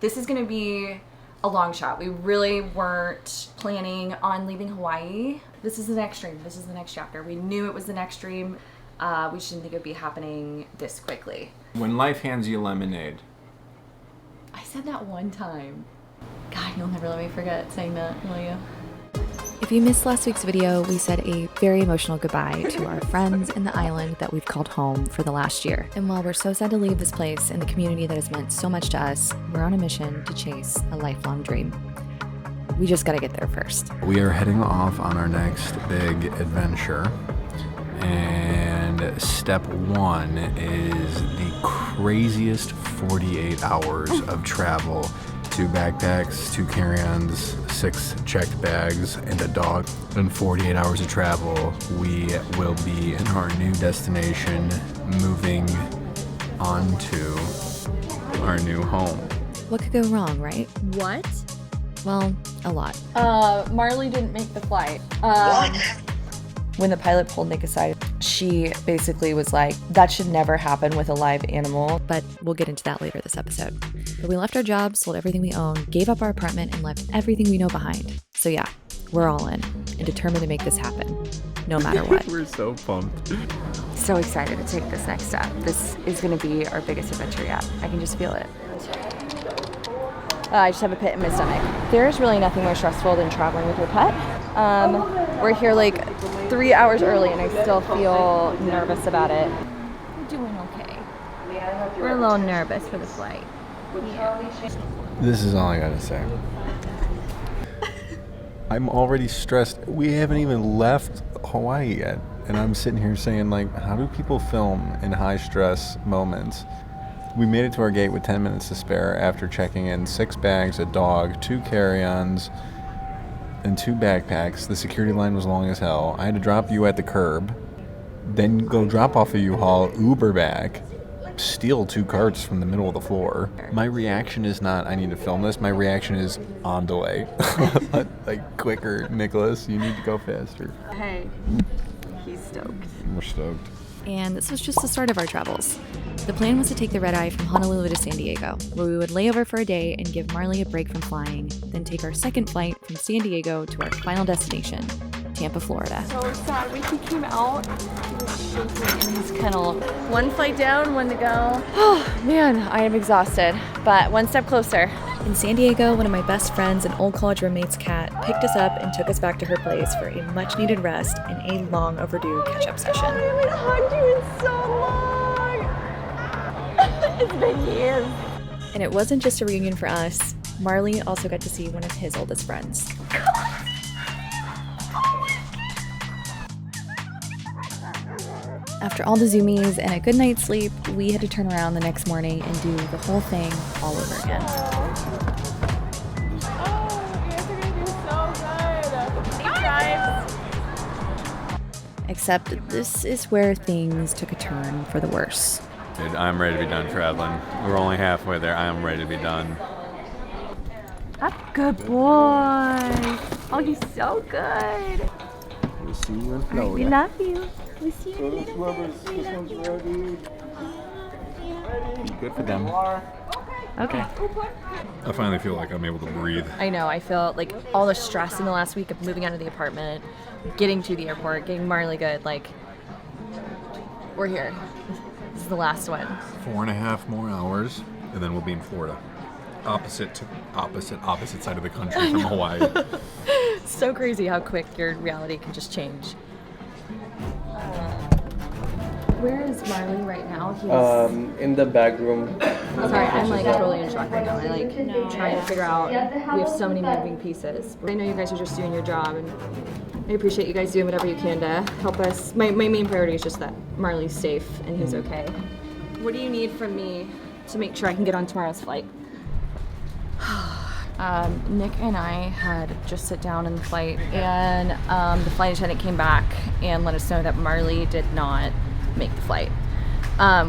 This is going to be a long shot. We really weren't planning on leaving Hawaii. This is the next dream. This is the next chapter. We knew it was the next dream. We just didn't think it would be happening this quickly. When life hands you lemonade. I said that one time. God, you'll never let me forget saying that, will you? If you missed last week's video, we said a very emotional goodbye to our friends in the island that we've called home for the last year. And while we're so sad to leave this place and the community that has meant so much to us, we're on a mission to chase a lifelong dream. We just gotta get there first. We are heading off on our next big adventure. And step one is the craziest 48 hours of travel. 2 backpacks, 2 carry-ons, 6 checked bags, and a dog. In 48 hours of travel, we will be in our new destination, moving on to our new home. What could go wrong, right? What? Well, a lot. Marley didn't make the flight. What? When the pilot pulled Nick aside, she basically was like, that should never happen with a live animal. But we'll get into that later this episode. But we left our jobs, sold everything we own, gave up our apartment, and left everything we know behind. So yeah, we're all in and determined to make this happen, no matter what. We're so pumped. So excited to take this next step. This is going to be our biggest adventure yet. I can just feel it. I just have a pit in my stomach. There's really nothing more stressful than traveling with your pet. We're here like 3 hours early and I still feel nervous about it. We're doing okay. We're a little nervous for the flight. Yeah. This is all I gotta say. I'm already stressed. We haven't even left Hawaii yet. And I'm sitting here saying, like, how do people film in high stress moments? We made it to our gate with 10 minutes to spare after checking in 6 bags, a dog, 2 carry-ons, and 2 backpacks. The security line was long as hell. I had to drop you at the curb, then go drop off a U-Haul, Uber back, steal 2 carts from the middle of the floor. My reaction is not, I need to film this. My reaction is, on delay. Like, quicker, Nicholas. You need to go faster. Hey, he's stoked. We're stoked. And this was just the start of our travels. The plan was to take the red-eye from Honolulu to San Diego, where we would lay over for a day and give Marley a break from flying, then take our second flight from San Diego to our final destination, Tampa, Florida. So sad when he came out, he was shaking in his kennel. 1 flight down, 1 to go. Oh man, I am exhausted, but 1 step closer. In San Diego, one of my best friends and old college roommates, Kat, picked us up and took us back to her place for a much-needed rest and a long overdue catch-up session. I haven't hugged you in so long. It's been years. And it wasn't just a reunion for us. Marley also got to see one of his oldest friends. After all the zoomies and a good night's sleep, we had to turn around the next morning and do the whole thing all over again. Except this is where things took a turn for the worse. Dude, I'm ready to be done traveling. We're only halfway there. I am ready to be done. Good boy. Oh, he's so good. We'll see you in All right, Florida. we love you. We see you in a little bit. Good for them. Okay. I finally feel like I'm able to breathe. I know. I feel like all the stress in the last week of moving out of the apartment, getting to the airport, getting Marley good. Like, we're here. This is the last one. 4.5 more hours, and then we'll be in Florida. Opposite side of the country from Hawaii. So crazy how quick your reality can just change. Where is Marley right now? He's In the back room. sorry, I'm like totally in shock right now. I trying to figure out. We have so many moving pieces. I know you guys are just doing your job, and I appreciate you guys doing whatever you can to help us. My main priority is just that Marley's safe and he's okay. What do you need from me to make sure I can get on tomorrow's flight? Nick and I had just sat down in the flight, and the flight attendant came back and let us know that Marley did not make the flight.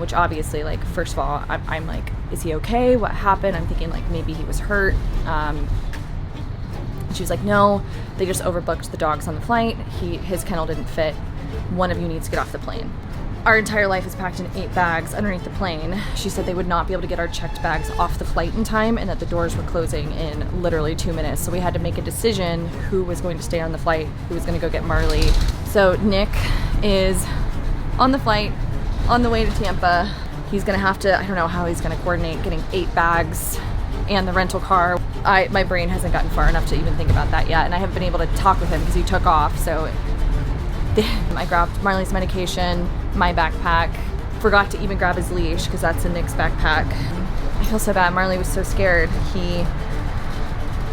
Which obviously, like, first of all, I'm like, is he okay? What happened? I'm thinking like maybe he was hurt. She was like, no, they just overbooked the dogs on the flight. His kennel didn't fit. One of you needs to get off the plane. our entire life is packed in 8 bags underneath the plane. She said they would not be able to get our checked bags off the flight in time and that the doors were closing in literally 2 minutes. So we had to make a decision who was going to stay on the flight, who was going to go get Marley. So Nick is on the flight on the way to Tampa. He's going to have to, I don't know how he's going to coordinate getting 8 bags and the rental car. My brain hasn't gotten far enough to even think about that yet. And I haven't been able to talk with him because he took off. So I grabbed Marley's medication, my backpack, forgot to even grab his leash because that's in Nick's backpack. I feel so bad. Marley was so scared. He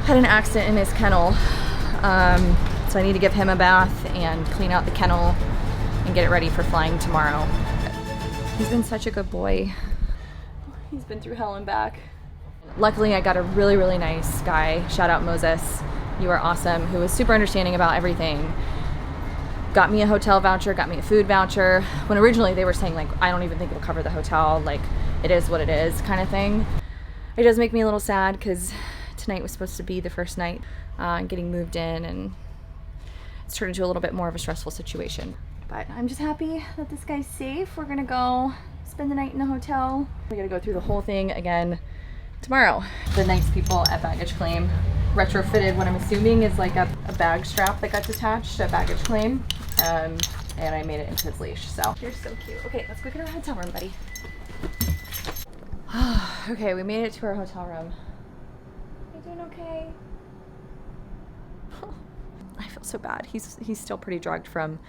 had an accident in his kennel. So I need to give him a bath and clean out the kennel and get it ready for flying tomorrow. He's been such a good boy. He's been through hell and back. Luckily, I got a really, really nice guy. Shout out Moses. You are awesome. Who was super understanding about everything. Got me a hotel voucher, got me a food voucher. When originally they were saying like, I don't even think it'll cover the hotel. Like, it is what it is kind of thing. It does make me a little sad because tonight was supposed to be the first night getting moved in, and it's turned into a little bit more of a stressful situation. But I'm just happy that this guy's safe. We're gonna go spend the night in the hotel. We gotta go through the whole thing again tomorrow. The nice people at baggage claim retrofitted what I'm assuming is like a bag strap that got detached at baggage claim. And I made it into his leash, so. You're so cute. Okay, let's go get our hotel room, buddy. Okay, we made it to our hotel room. Are you doing okay? I feel so bad. He's still pretty drugged from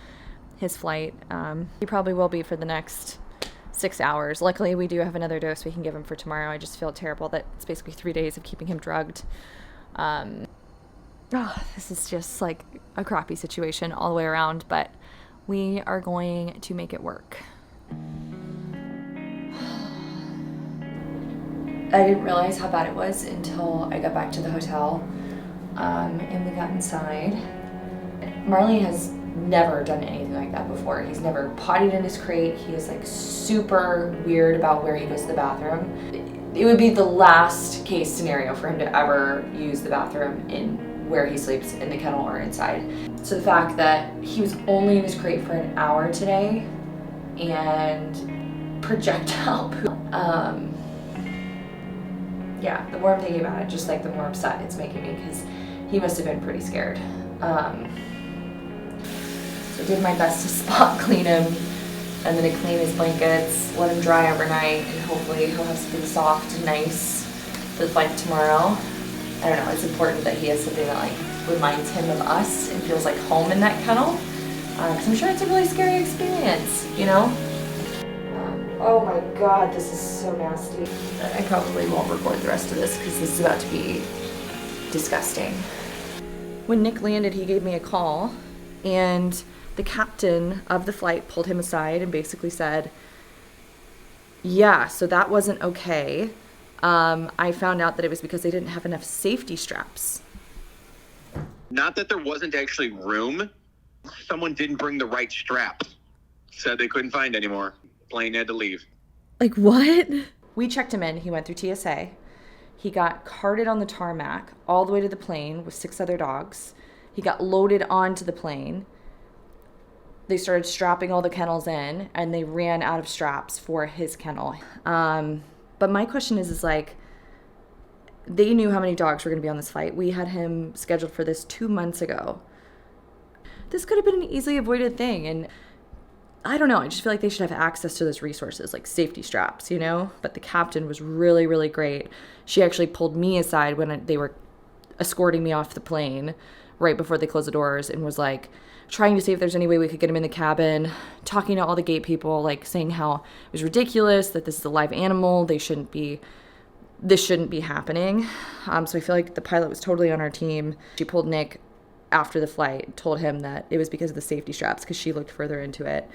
his flight. He probably will be for the next 6 hours. Luckily, we do have another dose we can give him for tomorrow. I just feel terrible that it's basically 3 days of keeping him drugged. This is just like a crappy situation all the way around, but we are going to make it work. I didn't realize how bad it was until I got back to the hotel and we got inside. Marley has never done anything like that before. He's never pottied in his crate. He is like super weird about where he goes to the bathroom. It would be the last case scenario for him to ever use the bathroom in where he sleeps, in the kennel or inside. So the fact that he was only in his crate for an hour today and projectile poop. Yeah, the more I'm thinking about it, just like the more upset it's making me because he must have been pretty scared. So I did my best to spot clean him. I'm gonna clean his blankets, let him dry overnight, and hopefully he'll have something soft and nice for the flight tomorrow. I don't know, it's important that he has something that like reminds him of us and feels like home in that kennel. Because I'm sure it's a really scary experience, you know? Oh my God, this is so nasty. I probably won't record the rest of this because this is about to be disgusting. When Nick landed, he gave me a call, and the captain of the flight pulled him aside and basically said, yeah, so that wasn't okay. I found out that it was because they didn't have enough safety straps. Not that there wasn't actually room. Someone didn't bring the right straps. Said they couldn't find any more. Plane had to leave. Like what? We checked him in. He went through TSA. He got carted on the tarmac all the way to the plane with 6 other dogs. He got loaded onto the plane. They started strapping all the kennels in, and they ran out of straps for his kennel. But my question is like, they knew how many dogs were going to be on this flight. We had him scheduled for this 2 months ago. This could have been an easily avoided thing. And I don't know. I just feel like they should have access to those resources, like safety straps, you know? But the captain was really, really great. She actually pulled me aside when they were escorting me off the plane right before they closed the doors and was like trying to see if there's any way we could get him in the cabin, talking to all the gate people, like saying how it was ridiculous that this is a live animal. This shouldn't be happening. So I feel like the pilot was totally on our team. She pulled Nick after the flight, told him that it was because of the safety straps because she looked further into it.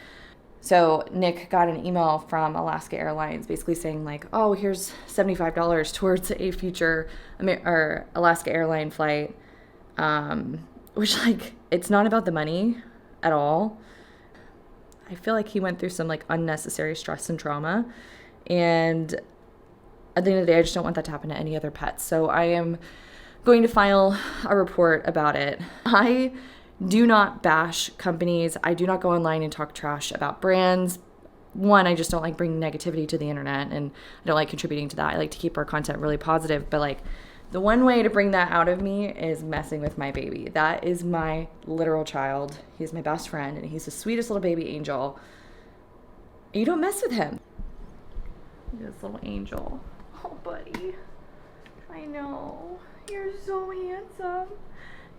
So Nick got an email from Alaska Airlines basically saying like, oh, here's $75 towards a future Alaska airline flight. Which like, it's not about the money at all. I feel like he went through some like unnecessary stress and trauma. And at the end of the day, I just don't want that to happen to any other pets. So I am going to file a report about it. I do not bash companies. I do not go online and talk trash about brands. one, I just don't like bringing negativity to the internet, and I don't like contributing to that. I like to keep our content really positive, but like the one way to bring that out of me is messing with my baby. That is my literal child. He's my best friend, and he's the sweetest little baby angel. You don't mess with him. This little angel. Oh, buddy. I know. You're so handsome.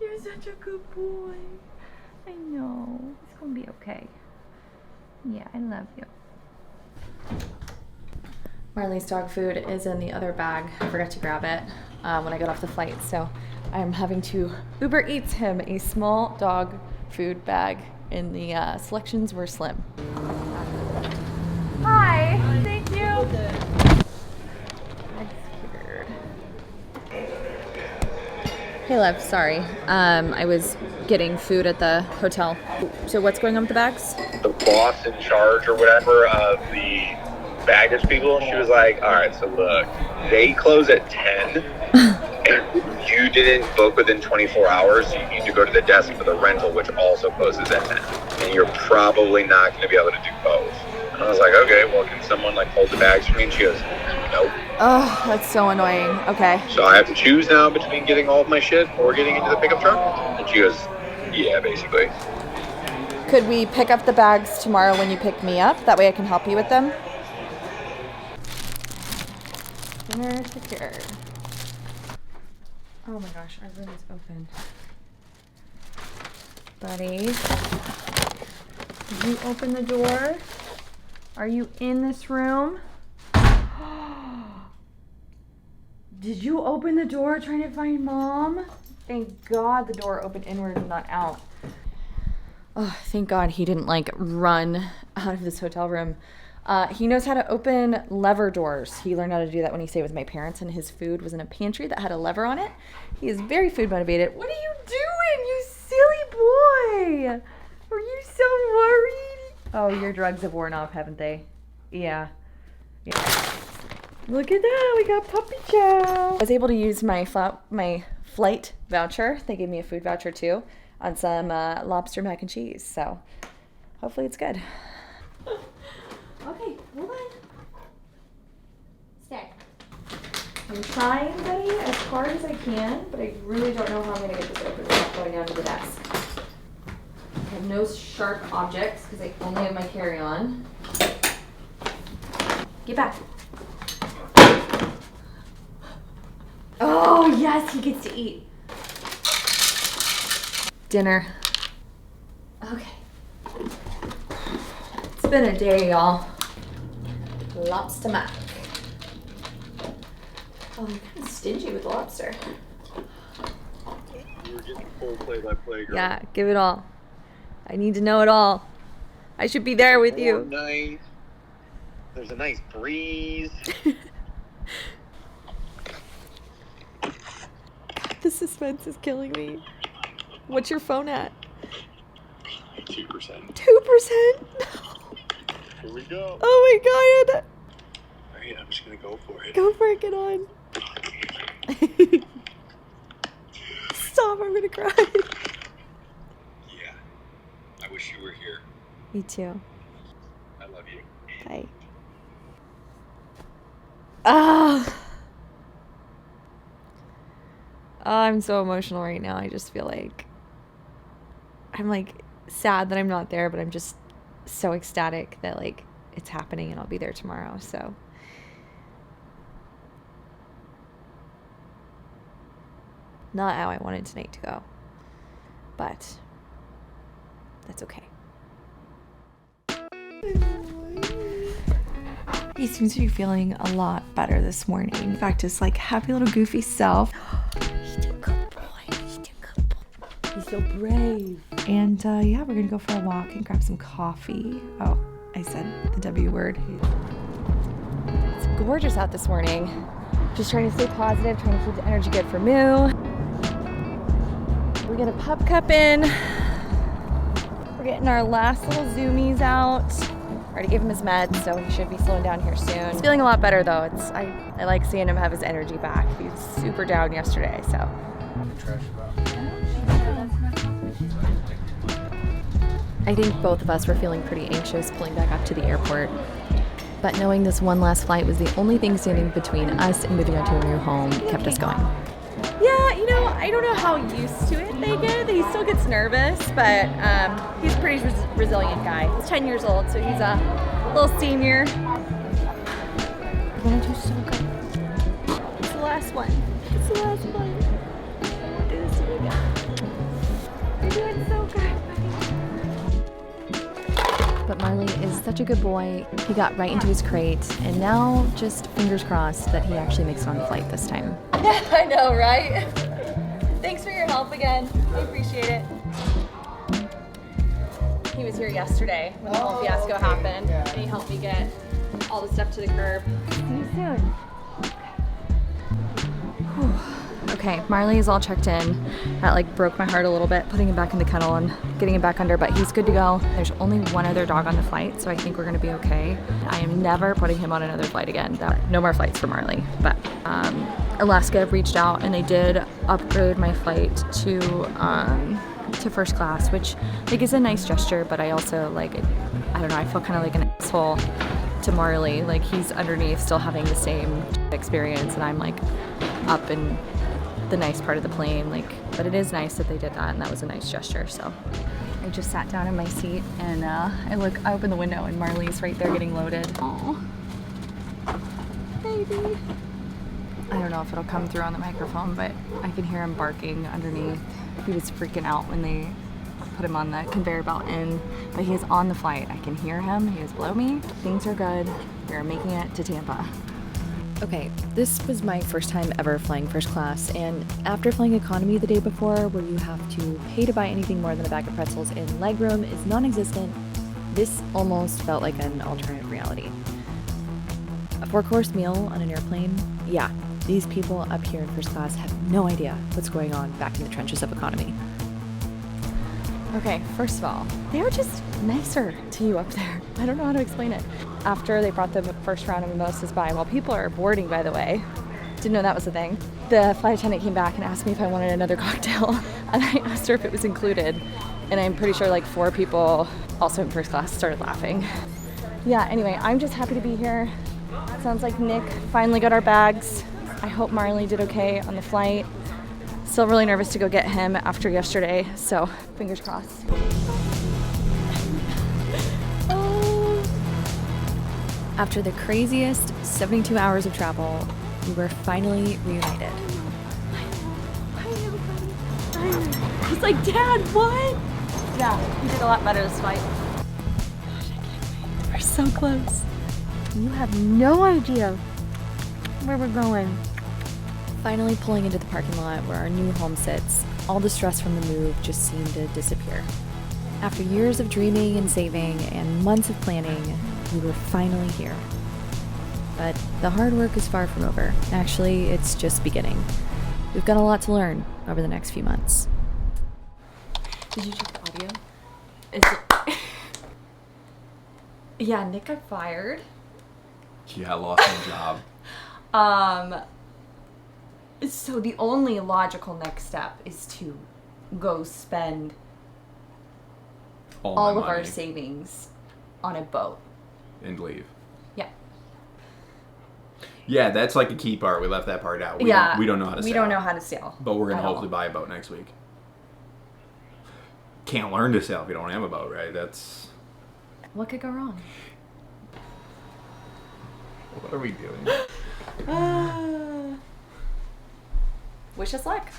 You're such a good boy. I know. It's gonna be okay. Yeah, I love you. Marley's dog food is in the other bag. I forgot to grab it when I got off the flight, so I'm having to Uber Eats him a small dog food bag, and the selections were slim. Hi. Thank you. I'm scared. Hey, love. Sorry. I was getting food at the hotel. So what's going on with the bags? The boss in charge or whatever of the baggage people, she was like, all right, so look, they close at 10 and you didn't book within 24 hours, so you need to go to the desk for the rental, which also closes at 10, and you're probably not going to be able to do both. And I was like, okay, well, can someone like hold the bags for me? And she goes, nope. Oh, that's so annoying. Okay. So I have to choose now between getting all of my shit or getting into the pickup truck? And she goes, yeah, basically. Could we pick up the bags tomorrow when you pick me up? That way I can help you with them. Dinner secured. Oh my gosh, our room is open. Buddy, did you open the door? Are you in this room? Did you open the door trying to find Mom? Thank God the door opened inward and not out. Oh, thank God he didn't like run out of this hotel room. He knows how to open lever doors. He learned how to do that when he stayed with my parents, and his food was in a pantry that had a lever on it. He is very food motivated. What are you doing, you silly boy? Are you so worried? Oh, your drugs have worn off, haven't they? Yeah. Look at that, we got puppy chow. I was able to use my flight voucher. They gave me a food voucher too on some lobster mac and cheese. So hopefully it's good. Okay, hold on. Stay. I'm trying, buddy, as hard as I can, but I really don't know how I'm gonna get this open without going down to the desk. I have no sharp objects because I only have my carry-on. Get back. Oh, yes, he gets to eat. Dinner. Okay. It's been a day, y'all. Lobster mac. Oh, I'm kind of stingy with the lobster. You were getting full play-by-play, girl. Yeah, give it all. I need to know it all. I should be there with you. Night. There's a nice breeze. The suspense is killing me. What's your phone at? 2%. 2%? No. Here we go. Oh my God. All right, I'm just gonna go for it. Go for it, get on. Stop, I'm gonna cry. Yeah. I wish you were here. Me too. I love you. Bye. Ah. Oh, I'm so emotional right now. I just feel like I'm like sad that I'm not there, but I'm just so ecstatic that like it's happening and I'll be there tomorrow. So not how I wanted tonight to go, but that's okay. He seems to be feeling a lot better this morning. In fact, his like happy little goofy self. He's a good boy. He's a good boy. He's so brave. And yeah, we're gonna go for a walk and grab some coffee. Oh, I said the W word. It's gorgeous out this morning. Just trying to stay positive, trying to keep the energy good for Moo. We're gonna pup cup in. We're getting our last little zoomies out. Already gave him his meds, so he should be slowing down here soon. He's feeling a lot better though. I like seeing him have his energy back. He was super down yesterday, so. I think both of us were feeling pretty anxious pulling back up to the airport. But knowing this one last flight was the only thing standing between us and moving on to a new home kept us going. Yeah, you know, I don't know how used to it they get. He still gets nervous, but he's a pretty resilient guy. He's 10 years old, so he's a little senior. You're gonna do so good. It's the last one. It's the last one. Do this to me again. You're doing so good, buddy. But Marley is such a good boy. He got right into his crate, and now just fingers crossed that he actually makes it on the flight this time. Yeah, I know, right? Thanks for your help again. I appreciate it. He was here yesterday when the whole fiasco happened, and he helped me get all the stuff to the curb. See you soon. Okay, Marley is all checked in. That like broke my heart a little bit, putting him back in the kennel and getting him back under, but he's good to go. There's only one other dog on the flight, so I think we're gonna be okay. I am never putting him on another flight again. No more flights for Marley. But Alaska reached out and they did upgrade my flight to first class, which like is a nice gesture, but I also like it, I don't know, I feel kind of like an asshole to Marley. Like he's underneath still having the same experience and I'm like up in the nice part of the plane, like, but it is nice that they did that and that was a nice gesture. So I just sat down in my seat and I open the window and Marley's right there getting loaded. Oh, baby. I don't know if it'll come through on the microphone, but I can hear him barking underneath. He was freaking out when they put him on the conveyor belt in, but he is on the flight. I can hear him. He is below me. Things are good. We're making it to Tampa. Okay, this was my first time ever flying first class, and after flying economy the day before, where you have to pay to buy anything more than a bag of pretzels and legroom is non-existent, this almost felt like an alternate reality. A 4-course meal on an airplane? Yeah, these people up here in first class have no idea what's going on back in the trenches of economy. Okay, first of all, they were just nicer to you up there. I don't know how to explain it. After they brought the first round of mimosas by, while people are boarding, by the way, didn't know that was a thing, the flight attendant came back and asked me if I wanted another cocktail, and I asked her if it was included, and I'm pretty sure like 4 people, also in first class, started laughing. Yeah, anyway, I'm just happy to be here. Sounds like Nick finally got our bags. I hope Marley did okay on the flight. Still really nervous to go get him after yesterday, so fingers crossed. After the craziest 72 hours of travel, we were finally reunited. He's like, Dad, what? Yeah, he did a lot better this flight. Gosh, I can't wait. We're so close. You have no idea where we're going. Finally pulling into the parking lot where our new home sits, all the stress from the move just seemed to disappear. After years of dreaming and saving and months of planning, we were finally here. But the hard work is far from over. Actually, it's just beginning. We've got a lot to learn over the next few months. Did you check the audio? Is it... Yeah, Nick got fired. Yeah, I lost my job. So the only logical next step is to go spend all of our savings on a boat. And leave. Yeah. Yeah, that's like a key part. We left that part out. We don't know how to sail. We don't know how to sail. But we're going to at all. hopefully buy a boat next week. Can't learn to sail if you don't have a boat, right? That's... What could go wrong? What are we doing? Wish us luck.